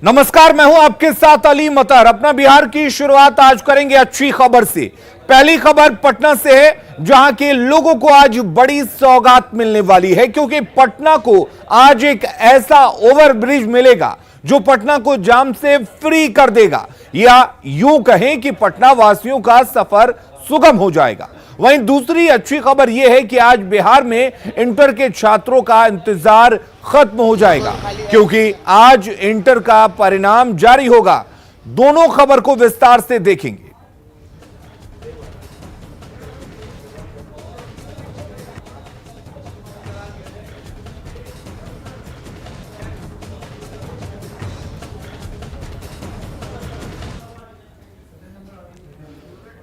नमस्कार, मैं हूं आपके साथ अली मतर। अपना बिहार की शुरुआत आज करेंगे अच्छी खबर से। पहली खबर पटना से है, जहां के लोगों को आज बड़ी सौगात मिलने वाली है, क्योंकि पटना को आज एक ऐसा ओवरब्रिज मिलेगा जो पटना को जाम से फ्री कर देगा, या यूं कहें कि पटना वासियों का सफर सुगम हो जाएगा। वहीं दूसरी अच्छी खबर यह है कि आज बिहार में इंटर के छात्रों का इंतजार खत्म हो जाएगा, क्योंकि आज इंटर का परिणाम जारी होगा। दोनों खबर को विस्तार से देखेंगे।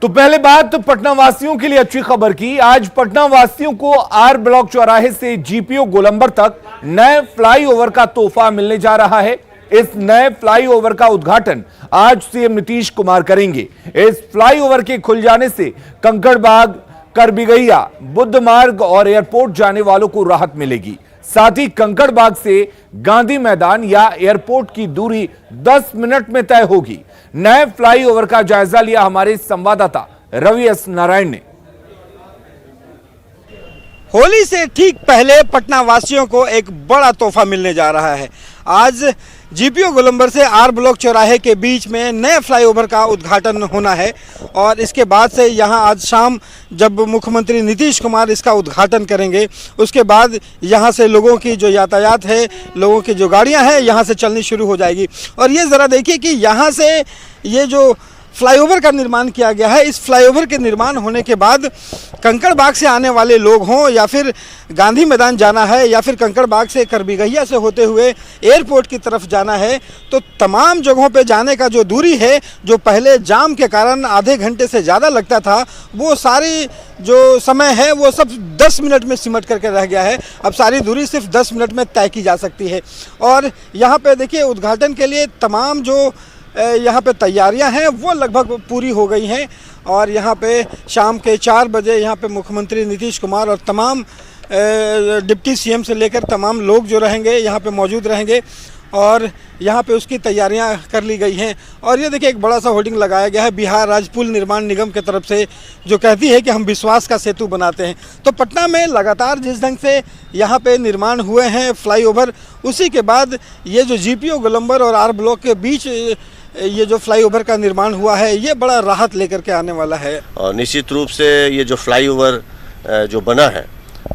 तो पहले बात पटना वासियों के लिए अच्छी खबर की। आज पटना वासियों को आर ब्लॉक चौराहे से जीपीओ गोलंबर तक नए फ्लाईओवर का तोहफा मिलने जा रहा है। इस नए फ्लाईओवर का उद्घाटन आज सीएम नीतीश कुमार करेंगे। इस फ्लाईओवर के खुल जाने से कंकड़बाग, करबिगहिया, बुद्ध मार्ग और एयरपोर्ट जाने वालों को राहत मिलेगी। साथ ही कंकड़बाग से गांधी मैदान या एयरपोर्ट की दूरी 10 मिनट में तय होगी। नए फ्लाईओवर का जायजा लिया हमारे संवाददाता रवि एस नारायण ने। होली से ठीक पहले पटना वासियों को एक बड़ा तोहफा मिलने जा रहा है। आज जीपीओ गोलंबर से आर ब्लॉक चौराहे के बीच में नए फ्लाईओवर का उद्घाटन होना है और इसके बाद से यहां आज शाम जब मुख्यमंत्री नीतीश कुमार इसका उद्घाटन करेंगे, उसके बाद यहां से लोगों की जो यातायात है, लोगों की जो गाड़ियां हैं, यहां से चलनी शुरू हो जाएगी। और ये ज़रा देखिए कि यहां से ये जो फ्लाईओवर का निर्माण किया गया है, इस फ्लाईओवर के निर्माण होने के बाद कंकड़बाग से आने वाले लोग हों या फिर गांधी मैदान जाना है या फिर कंकड़बाग से करबिगहिया से होते हुए एयरपोर्ट की तरफ जाना है, तो तमाम जगहों पे जाने का जो दूरी है, जो पहले जाम के कारण आधे घंटे से ज़्यादा लगता था, वो सारी जो समय है वो सब 10 मिनट में सिमट करके रह गया है। अब सारी दूरी सिर्फ 10 मिनट में तय की जा सकती है। और यहाँ पे देखिए उद्घाटन के लिए तमाम जो यहाँ पे तैयारियां हैं वो लगभग पूरी हो गई हैं और यहाँ पे शाम के 4 बजे यहाँ पे मुख्यमंत्री नीतीश कुमार और तमाम डिप्टी सीएम से लेकर तमाम लोग जो रहेंगे यहाँ पे मौजूद रहेंगे और यहाँ पे उसकी तैयारियां कर ली गई हैं। और ये देखिए एक बड़ा सा होर्डिंग लगाया गया है बिहार राज्य पुल निर्माण निगम की तरफ से, जो कहती है कि हम विश्वास का सेतु बनाते हैं। तो पटना में लगातार जिस ढंग से यहाँ पे निर्माण हुए हैं फ्लाईओवर, उसी के बाद ये जो जीपीओ गोलंबर और आर ब्लॉक के बीच ये जो फ्लाईओवर का निर्माण हुआ है, ये बड़ा राहत लेकर के आने वाला है। और निश्चित रूप से ये जो फ्लाईओवर जो बना है,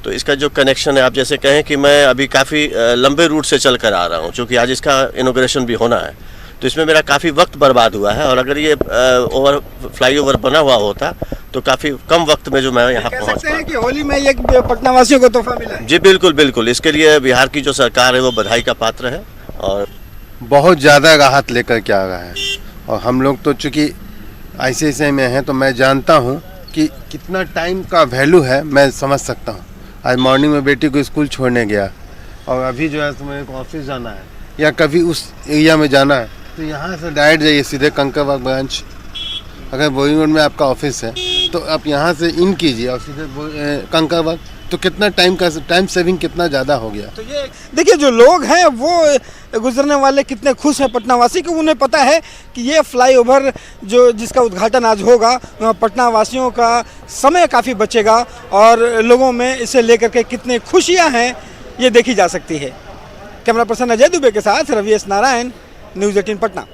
तो इसका जो कनेक्शन है, आप जैसे कहें कि मैं अभी काफ़ी लंबे रूट से चल कर आ रहा हूँ, क्योंकि आज इसका इनॉग्रेशन भी होना है, तो इसमें मेरा काफ़ी वक्त बर्बाद हुआ है। और अगर ये फ्लाईओवर बना हुआ होता तो काफ़ी कम वक्त में जो मैं यहाँ पहुँच सकते हैं कि होली में ये पटना वासियों को तोहफा मिला है। जी बिल्कुल बिल्कुल, इसके लिए बिहार की जो सरकार है वो बधाई का पात्र है और बहुत ज़्यादा राहत लेकर के आ रहा है। और हम लोग तो चूँकि ICICI में हैं, तो मैं जानता हूँ कि कितना टाइम का वैल्यू है, मैं समझ सकता हूँ। आज मॉर्निंग में बेटी को स्कूल छोड़ने गया और अभी जो है तो मेरे को ऑफिस जाना है या कभी उस एरिया में जाना है, तो यहाँ से डायरेक्ट जाइए सीधे कंकड़बाग ब्रांच। अगर बोरिंग रोड में आपका ऑफिस है तो आप यहाँ से इन कीजिए और सीधे कंकड़बाग, तो कितना टाइम सेविंग कितना ज़्यादा हो गया। तो ये देखिए जो लोग हैं वो गुजरने वाले कितने खुश हैं पटना वासी, को उन्हें पता है कि ये फ्लाईओवर जो जिसका उद्घाटन आज होगा, पटना वासियों का समय काफ़ी बचेगा और लोगों में इसे लेकर के कितने खुशियां हैं ये देखी जा सकती है। कैमरा पर्सन अजय दुबे के साथ रवि एस नारायण, न्यूज़ 18 पटना।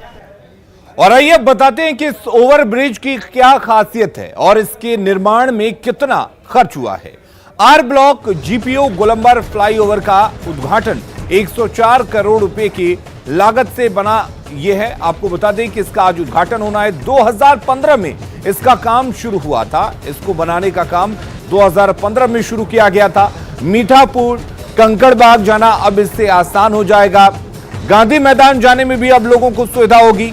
और आइए बताते हैं कि इस ओवरब्रिज की क्या खासियत है और इसके निर्माण में कितना खर्च हुआ है। आर ब्लॉक जीपीओ गोलंबर फ्लाईओवर का उद्घाटन 104 करोड़ रुपए की लागत से बना यह है। आपको बता दें कि इसका आज उद्घाटन होना है। 2015 में इसका काम शुरू हुआ था। इसको बनाने का काम 2015 में शुरू किया गया था। मीठापुर, कंकड़बाग जाना अब इससे आसान हो जाएगा। गांधी मैदान जाने में भी अब लोगों को सुविधा होगी।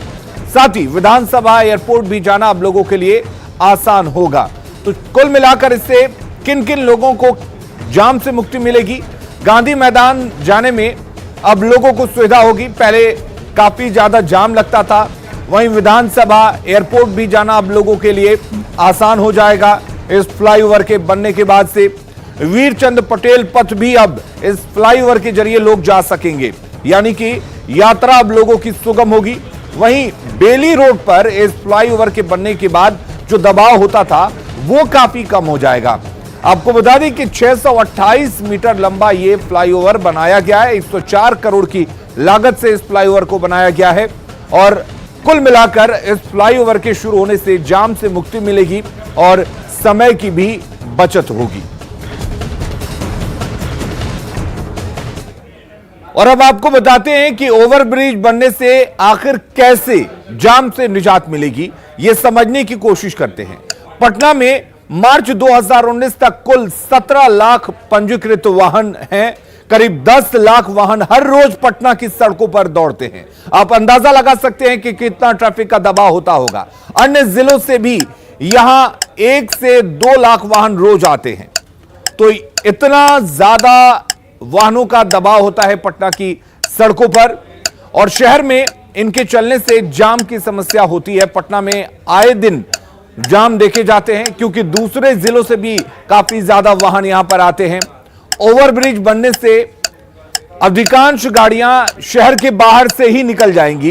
साथ ही विधानसभा, एयरपोर्ट भी जाना अब लोगों के लिए आसान होगा। तो कुल मिलाकर इससे किन किन लोगों को जाम से मुक्ति मिलेगी? गांधी मैदान जाने में अब लोगों को सुविधा होगी। पहले काफी ज्यादा जाम लगता था। वहीं विधानसभा, एयरपोर्ट भी जाना अब लोगों के लिए आसान हो जाएगा इस फ्लाईओवर के बनने के बाद से। वीर चंद पटेल पथ भी अब इस फ्लाईओवर के जरिए लोग जा सकेंगे, यानी कि यात्रा अब लोगों की सुगम होगी। वहीं बेली रोड पर इस फ्लाईओवर के बनने के बाद जो दबाव होता था वो काफी कम हो जाएगा। आपको बता दें कि 628 मीटर लंबा ये फ्लाईओवर बनाया गया है। 104 करोड़ की लागत से इस फ्लाईओवर को बनाया गया है और कुल मिलाकर इस फ्लाईओवर के शुरू होने से जाम से मुक्ति मिलेगी और समय की भी बचत होगी। और अब आपको बताते हैं कि ओवरब्रिज बनने से आखिर कैसे जाम से निजात मिलेगी, यह समझने की कोशिश करते हैं। पटना में मार्च 2019 तक कुल 17 लाख पंजीकृत वाहन हैं। करीब 10 लाख वाहन हर रोज पटना की सड़कों पर दौड़ते हैं। आप अंदाजा लगा सकते हैं कि कितना ट्रैफिक का दबाव होता होगा। अन्य जिलों से भी यहां 1 से 2 लाख वाहन रोज आते हैं। तो इतना ज्यादा वाहनों का दबाव होता है पटना की सड़कों पर और शहर में इनके चलने से जाम की समस्या होती है। पटना में आए दिन जाम देखे जाते हैं क्योंकि दूसरे जिलों से भी काफी ज्यादा वाहन यहां पर आते हैं। ओवरब्रिज बनने से अधिकांश गाड़ियां शहर के बाहर से ही निकल जाएंगी,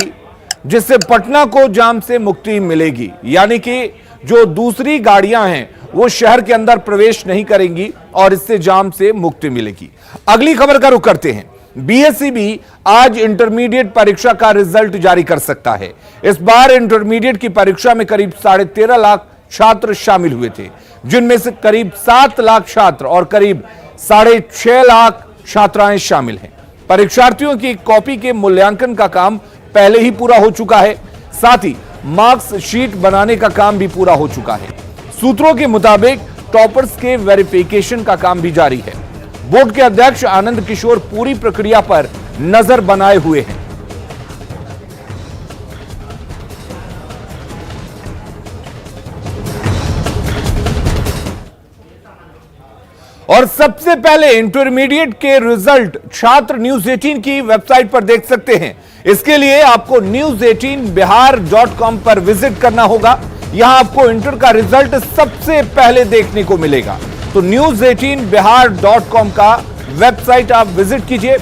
जिससे पटना को जाम से मुक्ति मिलेगी। यानी कि जो दूसरी गाड़ियां हैं वो शहर के अंदर प्रवेश नहीं करेंगी और इससे जाम से मुक्ति मिलेगी। अगली खबर का रुख करते हैं। बीएसई भी आज इंटरमीडिएट परीक्षा का रिजल्ट जारी कर सकता है। इस बार इंटरमीडिएट की परीक्षा में करीब 13.5 लाख छात्र शामिल हुए थे, जिनमें से करीब 7 लाख छात्र और करीब 6.5 लाख छात्राएं शामिल हैं। परीक्षार्थियों की कॉपी के मूल्यांकन का काम पहले ही पूरा हो चुका है, साथ ही मार्क्स शीट बनाने का काम भी पूरा हो चुका है। सूत्रों के मुताबिक टॉपर्स के वेरिफिकेशन का काम भी जारी है। बोर्ड के अध्यक्ष आनंद किशोर पूरी प्रक्रिया पर नजर बनाए हुए हैं। और सबसे पहले इंटरमीडिएट के रिजल्ट छात्र News18 की वेबसाइट पर देख सकते हैं। इसके लिए आपको news18bihar.com पर विजिट करना होगा। यहां आपको इंटर का रिजल्ट सबसे पहले देखने को मिलेगा। तो news18bihar.com का वेबसाइट आप विजिट कीजिए।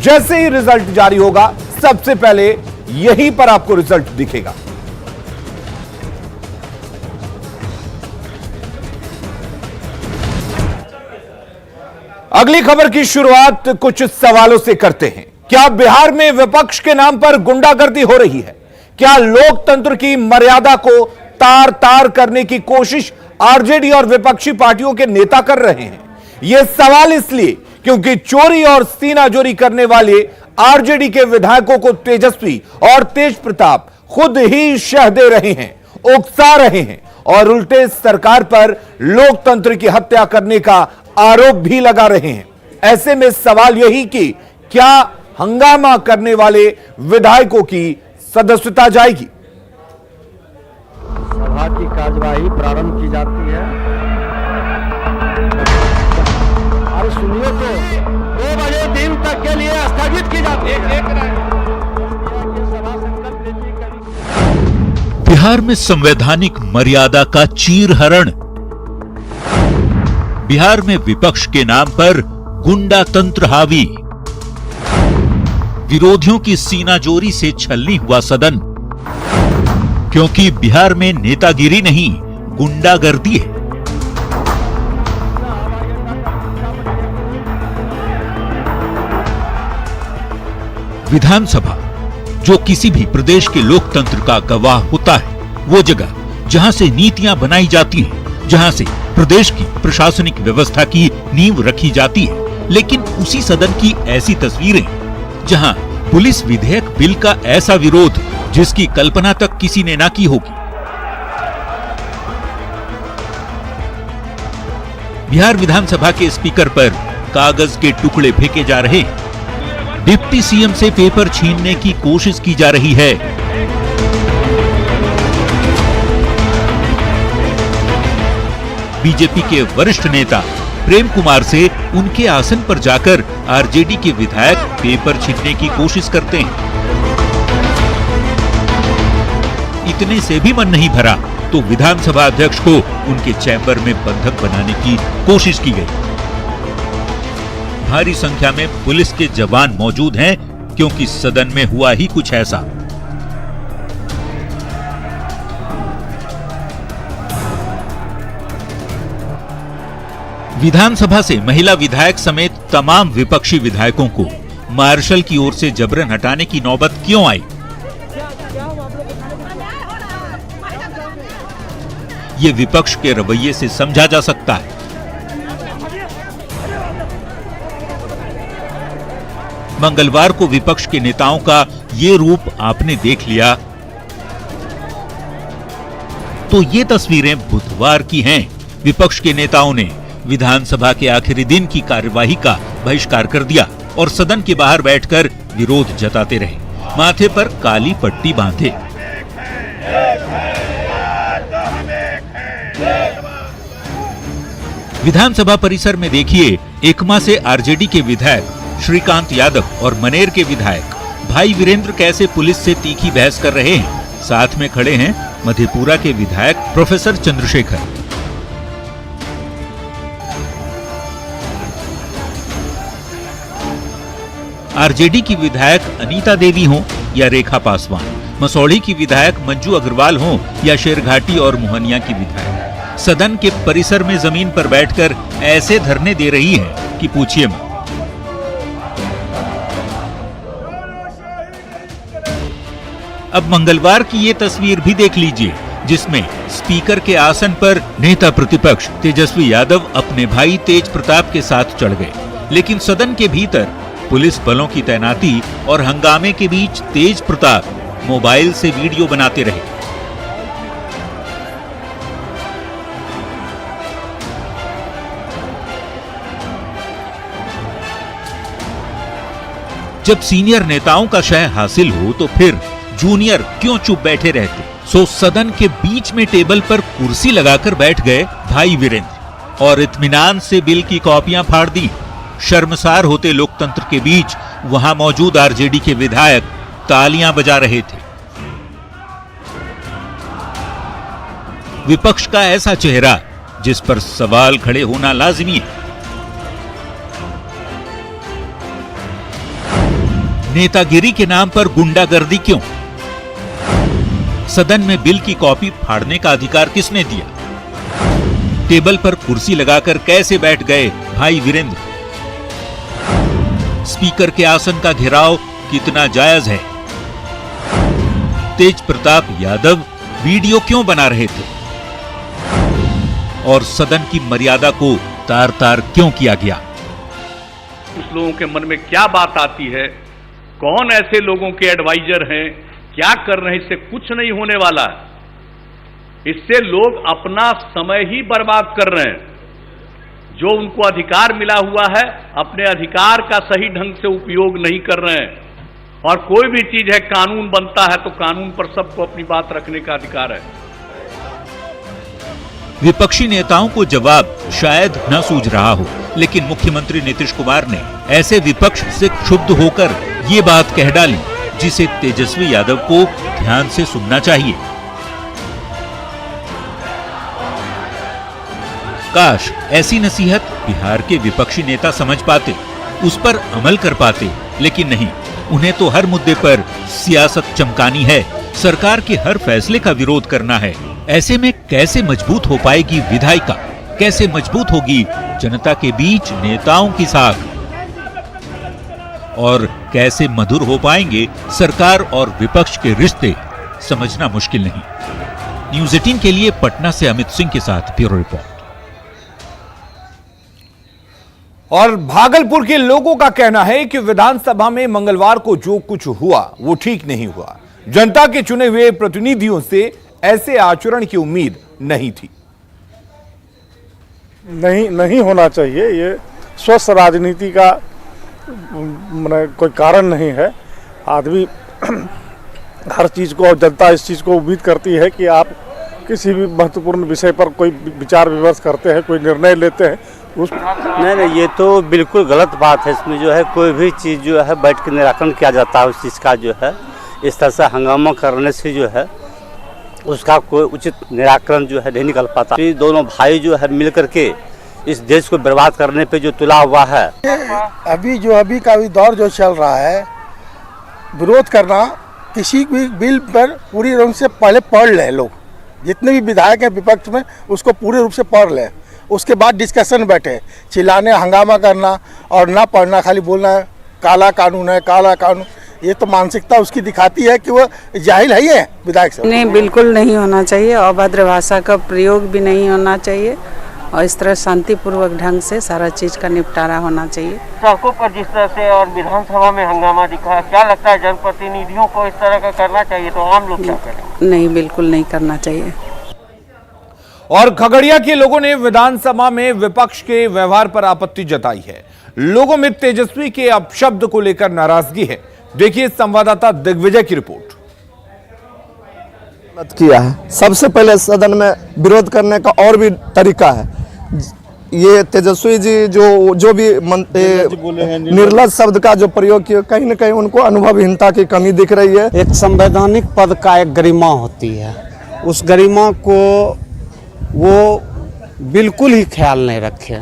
जैसे ही रिजल्ट जारी होगा सबसे पहले यहीं पर आपको रिजल्ट दिखेगा। अगली खबर की शुरुआत कुछ सवालों से करते हैं। क्या बिहार में विपक्ष के नाम पर गुंडागर्दी हो रही है? क्या लोकतंत्र की मर्यादा को तार तार करने की कोशिश आरजेडी और विपक्षी पार्टियों के नेता कर रहे हैं? यह सवाल इसलिए क्योंकि चोरी और सीनाजोरी करने वाले आरजेडी के विधायकों को तेजस्वी और तेज प्रताप खुद ही शह दे रहे हैं, उकसा रहे हैं और उल्टे सरकार पर लोकतंत्र की हत्या करने का आरोप भी लगा रहे हैं। ऐसे में सवाल यही कि क्या हंगामा करने वाले विधायकों की सदस्यता जाएगी? सभा की कार्यवाही प्रारंभ की जाती है। अरे सुनिए तो 2 बजे दिन तक के लिए स्थगित की जाती है। बिहार में संवैधानिक मर्यादा का चीरहरण। बिहार में विपक्ष के नाम पर गुंडा तंत्र हावी। विरोधियों की सीनाजोरी से छलनी हुआ सदन, क्योंकि बिहार में नेतागिरी नहीं गुंडागर्दी है। विधानसभा जो किसी भी प्रदेश के लोकतंत्र का गवाह होता है, वो जगह जहां से नीतियां बनाई जाती हैं, जहां से प्रदेश की प्रशासनिक व्यवस्था की नींव रखी जाती है। लेकिन उसी सदन की ऐसी तस्वीरें जहां पुलिस विधेयक बिल का ऐसा विरोध जिसकी कल्पना तक किसी ने ना की होगी। बिहार विधानसभा के स्पीकर पर कागज के टुकड़े फेंके जा रहे हैं। डिप्टी सीएम से पेपर छीनने की कोशिश की जा रही है। बीजेपी के वरिष्ठ नेता प्रेम कुमार से उनके आसन पर जाकर आरजेडी के विधायक पेपर छीनने की कोशिश करते हैं। इतने से भी मन नहीं भरा तो विधानसभा अध्यक्ष को उनके चैम्बर में बंधक बनाने की कोशिश की गई। भारी संख्या में पुलिस के जवान मौजूद हैं, क्योंकि सदन में हुआ ही कुछ ऐसा। विधानसभा से महिला विधायक समेत तमाम विपक्षी विधायकों को मार्शल की ओर से जबरन हटाने की नौबत क्यों आई? ये विपक्ष के रवैये से समझा जा सकता है। मंगलवार को विपक्ष के नेताओं का ये रूप आपने देख लिया तो ये तस्वीरें बुधवार की हैं। विपक्ष के नेताओं ने विधानसभा के आखिरी दिन की कार्यवाही का बहिष्कार कर दिया और सदन के बाहर बैठकर विरोध जताते रहे, माथे पर काली पट्टी बांधे। विधानसभा परिसर में देखिए, एकमा से आरजेडी के विधायक श्रीकांत यादव और मनेर के विधायक भाई वीरेंद्र कैसे पुलिस से तीखी बहस कर रहे हैं। साथ में खड़े हैं मधेपुरा के विधायक प्रोफेसर चंद्रशेखर। आरजेडी की विधायक अनीता देवी हों या रेखा पासवान, मसौढ़ी की विधायक मंजू अग्रवाल हों या शेरघाटी और मोहनिया की विधायक, सदन के परिसर में जमीन पर बैठकर ऐसे धरने दे रही हैं कि पूछिए मत। अब मंगलवार की ये तस्वीर भी देख लीजिए, जिसमें स्पीकर के आसन पर नेता प्रतिपक्ष तेजस्वी यादव अपने भाई तेज प्रताप के साथ चढ़ गए, लेकिन सदन के भीतर पुलिस बलों की तैनाती और हंगामे के बीच तेज प्रताप मोबाइल से वीडियो बनाते रहे। जब सीनियर नेताओं का शय हासिल हो तो फिर जूनियर क्यों चुप बैठे रहते? सो सदन के बीच में टेबल पर कुर्सी लगाकर बैठ गए भाई वीरेंद्र और इत्मीनान से बिल की कॉपियां फाड़ दी। शर्मसार होते लोकतंत्र के बीच वहां मौजूद आरजेडी के विधायक तालियां बजा रहे थे। विपक्ष का ऐसा चेहरा जिस पर सवाल खड़े होना लाजिमी है। नेतागिरी के नाम पर गुंडागर्दी क्यों? सदन में बिल की कॉपी फाड़ने का अधिकार किसने दिया? टेबल पर कुर्सी लगाकर कैसे बैठ गए भाई वीरेंद्र? स्पीकर के आसन का घेराव कितना जायज है? तेज प्रताप यादव वीडियो क्यों बना रहे थे? और सदन की मर्यादा को तार तार क्यों किया गया? कुछ लोगों के मन में क्या बात आती है, कौन ऐसे लोगों के एडवाइजर हैं, क्या कर रहे हैं, इससे कुछ नहीं होने वाला है। इससे लोग अपना समय ही बर्बाद कर रहे हैं। जो उनको अधिकार मिला हुआ है, अपने अधिकार का सही ढंग से उपयोग नहीं कर रहे हैं। और कोई भी चीज है, कानून बनता है तो कानून पर सबको अपनी बात रखने का अधिकार है। विपक्षी नेताओं को जवाब शायद न सूझ रहा हो, लेकिन मुख्यमंत्री नीतीश कुमार ने ऐसे विपक्ष से क्षुब्ध होकर ये बात कह डाली जिसे तेजस्वी यादव को ध्यान से सुनना चाहिए। काश ऐसी नसीहत बिहार के विपक्षी नेता समझ पाते, उस पर अमल कर पाते, लेकिन नहीं, उन्हें तो हर मुद्दे पर सियासत चमकानी है, सरकार के हर फैसले का विरोध करना है। ऐसे में कैसे मजबूत हो पाएगी विधायिका? कैसे मजबूत होगी जनता के बीच नेताओं की साख? और कैसे मधुर हो पाएंगे सरकार और विपक्ष के रिश्ते? समझना मुश्किल नहीं। न्यूज़ 18 के लिए पटना से अमित सिंह के साथ ब्यूरो रिपोर्ट। और भागलपुर के लोगों का कहना है कि विधानसभा में मंगलवार को जो कुछ हुआ वो ठीक नहीं हुआ। जनता के चुने हुए प्रतिनिधियों से ऐसे आचरण की उम्मीद नहीं थी। नहीं होना चाहिए। ये स्वस्थ राजनीति का कोई कारण नहीं है। आदमी हर चीज़ को, और जनता इस चीज़ को उम्मीद करती है कि आप किसी भी महत्वपूर्ण विषय पर कोई विचार विमर्श करते हैं, कोई निर्णय लेते हैं। नहीं, ये तो बिल्कुल गलत बात है। इसमें जो है कोई भी चीज़ जो है बैठ के निराकरण किया जाता है, उस चीज़ का जो है इस तरह से हंगामा करने से जो है उसका कोई उचित निराकरण जो है नहीं निकल पाता। ये दोनों भाई जो है मिल करके इस देश को बर्बाद करने पे जो तुला हुआ है। अभी का भी दौर जो चल रहा है, विरोध करना, किसी भी बिल पर पूरी रूप से पहले पढ़ लें लोग, जितने भी विधायक हैं विपक्ष में उसको पूरे रूप से पढ़ लें, उसके बाद डिस्कशन बैठे। चिल्लाने हंगामा करना और ना पढ़ना, खाली बोलना है काला कानून है, काला कानून, ये तो मानसिकता उसकी दिखाती है कि वो जाहिल है ये विधायक से। नहीं, बिल्कुल नहीं होना चाहिए। अभद्र भाषा का प्रयोग भी नहीं होना चाहिए और इस तरह शांतिपूर्वक ढंग से सारा चीज का निपटारा होना चाहिए। सड़कों पर जिस तरह से और विधानसभा में हंगामा दिखा, क्या लगता है जनप्रतिनिधियों को इस तरह का करना चाहिए, तो आम लोग क्या करें? नहीं, बिल्कुल नहीं करना चाहिए। और खगड़िया के लोगों ने विधानसभा में विपक्ष के व्यवहार पर आपत्ति जताई है। लोगों में तेजस्वी के अपशब्द को लेकर नाराजगी है। देखिए संवाददाता दिग्विजय की रिपोर्ट। किया है, सबसे पहले सदन में विरोध करने का और भी तरीका है। ये तेजस्वी जी जो भी निर्लज शब्द का जो प्रयोग किया, कहीं न कहीं उनको अनुभवहीनता की कमी दिख रही है। एक संवैधानिक पद का एक गरिमा होती है, उस गरिमा को वो बिल्कुल ही ख्याल नहीं रखे।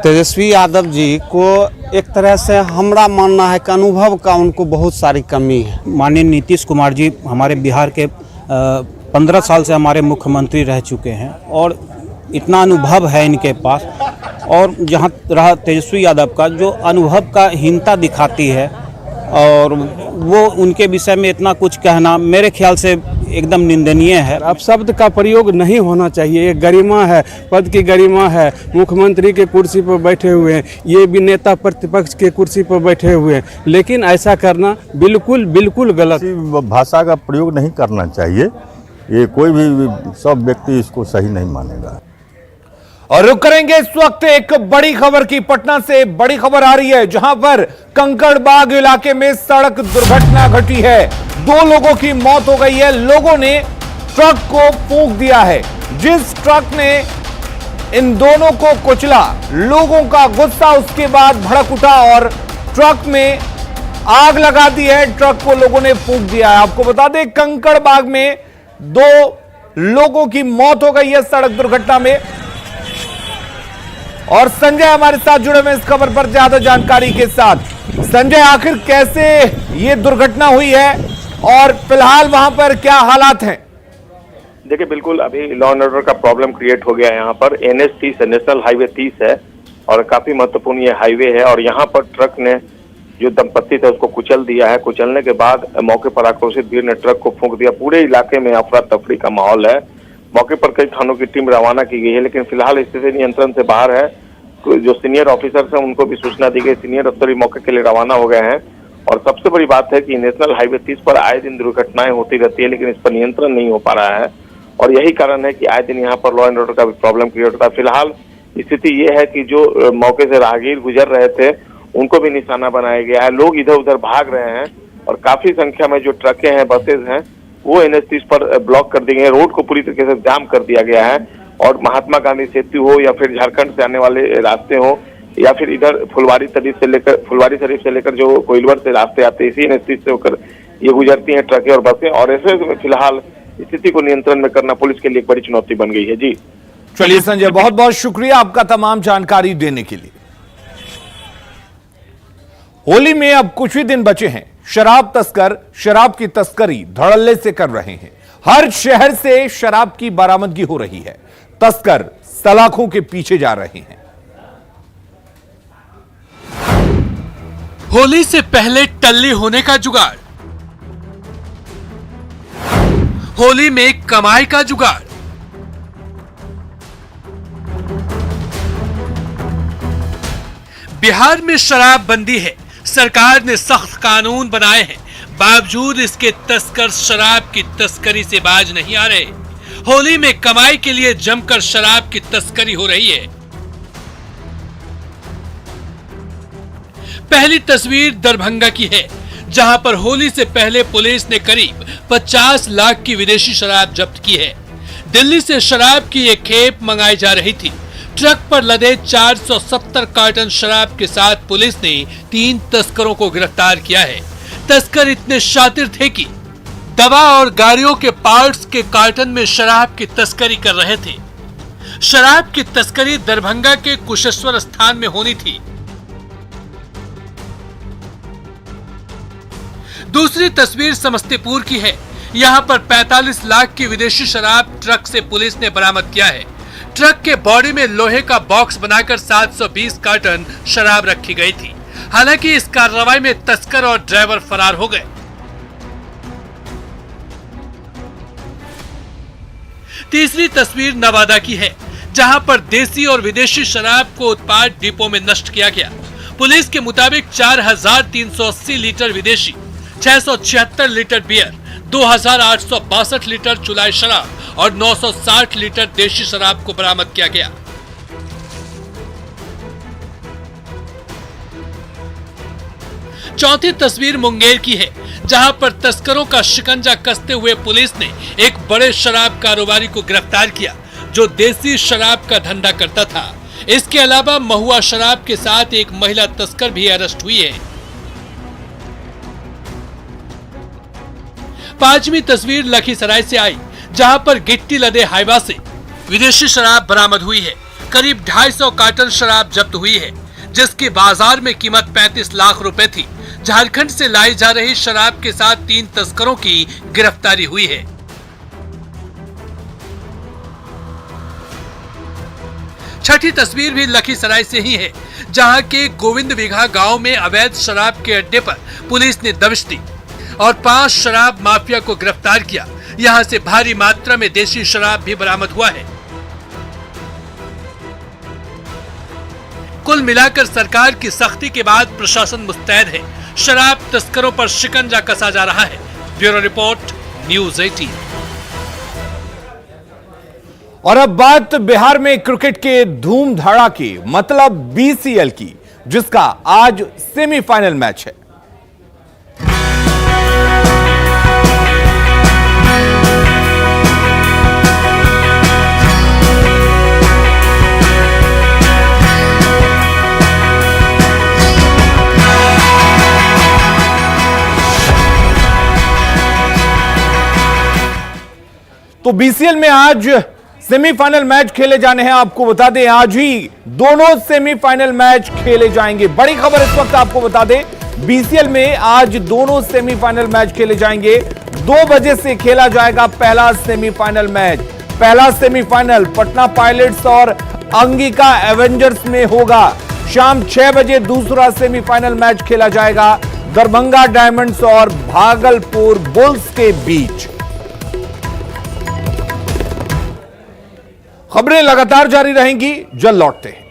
तेजस्वी यादव जी को एक तरह से हमारा मानना है कि अनुभव का उनको बहुत सारी कमी है। माननीय नीतीश कुमार जी हमारे बिहार के 15 साल से हमारे मुख्यमंत्री रह चुके हैं और इतना अनुभव है इनके पास। और जहाँ रहा तेजस्वी यादव का जो अनुभव का हीनता दिखाती है और वो उनके विषय में इतना कुछ कहना मेरे ख्याल से एकदम निंदनीय है। अब शब्द का प्रयोग नहीं होना चाहिए। ये गरिमा है, पद की गरिमा है, मुख्यमंत्री के कुर्सी पर बैठे हुए हैं, ये भी नेता प्रतिपक्ष के कुर्सी पर बैठे हुए हैं, लेकिन ऐसा करना बिल्कुल बिल्कुल गलत। भाषा का प्रयोग नहीं करना चाहिए, ये कोई भी सब व्यक्ति इसको सही नहीं मानेगा। और रुक करेंगे इस वक्त एक बड़ी खबर की। पटना से बड़ी खबर आ रही है, जहां पर कंकड़बाग इलाके में सड़क दुर्घटना घटी है। 2 लोगों की मौत हो गई है। लोगों ने ट्रक को फूंक दिया है। जिस ट्रक ने इन दोनों को कुचला, लोगों का गुस्सा उसके बाद भड़क उठा और ट्रक में आग लगा दी है। ट्रक को लोगों ने फूंक दिया है। आपको बता दें, कंकड़बाग में 2 लोगों की मौत हो गई है सड़क दुर्घटना में। और संजय हमारे साथ जुड़े हुए इस खबर पर ज्यादा जानकारी के साथ। संजय, आखिर कैसे ये दुर्घटना हुई है और फिलहाल वहां पर क्या हालात हैं? देखिए, बिल्कुल अभी लॉ एंड ऑर्डर का प्रॉब्लम क्रिएट हो गया है। यहाँ पर NH30 है, नेशनल हाईवे 30 है और काफी महत्वपूर्ण ये हाईवे है। और यहाँ पर ट्रक ने जो दंपत्ति थे उसको कुचल दिया है। कुचलने के बाद मौके पर आक्रोशित भीड़ ने ट्रक को फूंक दिया। पूरे इलाके में अफरा तफरी का माहौल है। मौके पर कई थानों की टीम रवाना की गई है, लेकिन फिलहाल स्थिति नियंत्रण से बाहर है। जो सीनियर ऑफिसर्स हैं उनको भी सूचना दी गई, सीनियर अफसर मौके के लिए रवाना हो गए हैं। और सबसे बड़ी बात है कि नेशनल हाईवे 30 पर आए दिन दुर्घटनाएं होती रहती है, लेकिन इस पर नियंत्रण नहीं हो पा रहा है। और यही कारण है कि आए दिन यहाँ पर लॉ एंड ऑर्डर का भी प्रॉब्लम क्रिएट होता है। फिलहाल स्थिति ये है कि जो मौके से राहगीर गुजर रहे थे उनको भी निशाना बनाया गया है। लोग इधर उधर भाग रहे हैं और काफी संख्या में जो ट्रकें हैं, बसेज हैं, वो NH30 पर ब्लॉक कर दी गई है। रोड को पूरी तरीके से जाम कर दिया गया है। और महात्मा गांधी सेतु हो या फिर झारखंड से आने वाले रास्ते हो या फिर इधर फुलवारी शरीफ से लेकर जो कोइलवर से रास्ते आते हैं, इसी NH30 से होकर ये गुजरती हैं ट्रकें और बसें। और ऐसे में फिलहाल स्थिति को नियंत्रण में करना पुलिस के लिए एक बड़ी चुनौती बन गई है। जी चलिए संजय, बहुत बहुत शुक्रिया आपका तमाम जानकारी देने के लिए। होली में अब कुछ ही दिन बचे हैं। शराब तस्कर शराब की तस्करी धड़ल्ले से कर रहे हैं। हर शहर से शराब की बरामदगी हो रही है। तस्कर सलाखों के पीछे जा रहे हैं। होली से पहले टल्ली होने का जुगाड़, होली में कमाई का जुगाड़। बिहार में शराबबंदी है, सरकार ने सख्त कानून बनाए हैं, बावजूद इसके तस्कर शराब की तस्करी से बाज नहीं आ रहे। होली में कमाई के लिए जमकर शराब की तस्करी हो रही है। पहली तस्वीर दरभंगा की है, जहां पर होली से पहले पुलिस ने करीब 50 लाख की विदेशी शराब जब्त की है। दिल्ली से शराब की एक खेप मंगाई जा रही थी। ट्रक पर लदे 470 कार्टन शराब के साथ पुलिस ने 3 तस्करों को गिरफ्तार किया है। तस्कर इतने शातिर थे कि दवा और गाड़ियों के पार्ट्स के कार्टन में शराब की तस्करी कर रहे थे। शराब की तस्करी दरभंगा के कुशेश्वर स्थान में होनी थी। दूसरी तस्वीर समस्तीपुर की है। यहाँ पर 45 लाख की विदेशी शराब ट्रक से पुलिस ने बरामद किया है। ट्रक के बॉडी में लोहे का बॉक्स बनाकर 720 कार्टन शराब रखी गई थी। हालांकि इस कार्रवाई में तस्कर और ड्राइवर फरार हो गए। तीसरी तस्वीर नवादा की है, जहां पर देसी और विदेशी शराब को उत्पाद डिपो में नष्ट किया गया। पुलिस के मुताबिक 4380 लीटर विदेशी, 676 लीटर बियर, 2862 लीटर चुलाई शराब और 960 लीटर देशी शराब को बरामद किया गया। चौथी तस्वीर मुंगेर की है, जहां पर तस्करों का शिकंजा कसते हुए पुलिस ने एक बड़े शराब कारोबारी को गिरफ्तार किया, जो देसी शराब का धंधा करता था। इसके अलावा महुआ शराब के साथ एक महिला तस्कर भी अरेस्ट हुई है। पांचवी तस्वीर लखीसराय से आई, जहां पर गिट्टी लदे हाईवा से विदेशी शराब बरामद हुई है। करीब 250 कार्टन शराब जब्त हुई है, जिसकी बाजार में कीमत 35 लाख रुपए थी। झारखंड से लाई जा रही शराब के साथ 3 तस्करों की गिरफ्तारी हुई है। छठी तस्वीर भी लखीसराय से ही है, जहां के गोविंद बिघा गांव में अवैध शराब के अड्डे पर पुलिस ने दबिश दी और 5 शराब माफिया को गिरफ्तार किया। यहां से भारी मात्रा में देशी शराब भी बरामद हुआ है। कुल मिलाकर सरकार की सख्ती के बाद प्रशासन मुस्तैद है। शराब तस्करों पर शिकंजा कसा जा रहा है। Bureau report, news 18। और अब बात बिहार में क्रिकेट के धूम धड़ाके मतलब बीसीएल की, जिसका आज सेमीफाइनल मैच है। तो बीसीएल में आज सेमीफाइनल मैच खेले जाने हैं। आपको बता दें, आज ही दोनों सेमीफाइनल मैच खेले जाएंगे। बड़ी खबर इस वक्त आपको बता दें, बीसीएल में आज दोनों सेमीफाइनल मैच खेले जाएंगे। 2 बजे से खेला जाएगा पहला सेमीफाइनल मैच। पहला सेमीफाइनल पटना पायलट्स और अंगिका एवेंजर्स में होगा। शाम 6 बजे दूसरा सेमीफाइनल मैच खेला जाएगा दरभंगा डायमंड्स और भागलपुर बुल्स के बीच। खबरें लगातार जारी रहेंगी, जल्द लौटते हैं।